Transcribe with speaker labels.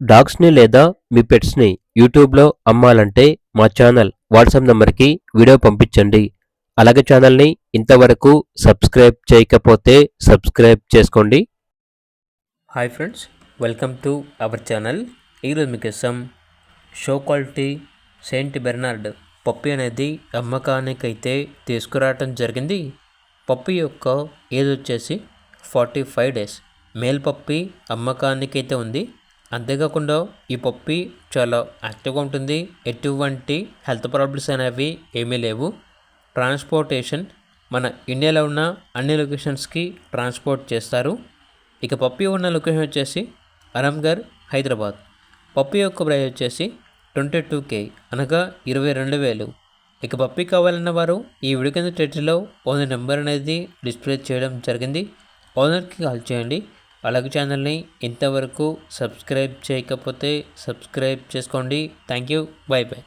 Speaker 1: డాగ్స్‌ని లేదా మీ పెట్స్‌ని యూట్యూబ్‌లో అమ్మాలంటే మా ఛానల్ వాట్సాప్ నంబర్‌కి వీడియో పంపించండి. అలాగే ఛానల్‌ని ఇంతవరకు సబ్స్క్రైబ్ చేయకపోతే సబ్స్క్రైబ్ చేసుకోండి. Hi friends, welcome to our channel. ఈరోజు మీకోసం show quality Saint Bernard puppy అనేది అమ్మకానికైతే తీసుకురావటం జరిగింది. పప్పీ యొక్క ఏజ్ వచ్చేసి 45 డేస్. మేల్ పప్పీ అమ్మకానికైతే ఉంది. అంతేకాకుండా ఈ పప్పీ చాలా యాక్టివ్గా ఉంటుంది. ఎటువంటి హెల్త్ ప్రాబ్లమ్స్ అనేవి ఏమీ లేవు. ట్రాన్స్పోర్టేషన్ మన ఇండియాలో ఉన్న అన్ని లొకేషన్స్కి ట్రాన్స్పోర్ట్ చేస్తారు. ఇక పప్పీ ఉన్న లొకేషన్ వచ్చేసి అరంగర్, హైదరాబాద్. పప్పీ యొక్క ప్రైస్ వచ్చేసి 22K, అనగా 22,000. ఇక పప్పీ కావాలన్న వారు ఈ వీడియో కింద టైటిల్లో ఓనర్ నెంబర్ అనేది డిస్ప్లే చేయడం జరిగింది. ఓనర్కి కాల్ చేయండి. అలాగే ఛానల్ని ఇంతవరకు సబ్స్క్రైబ్ చేయకపోతే సబ్స్క్రైబ్ చేసుకోండి. Thank you. By by.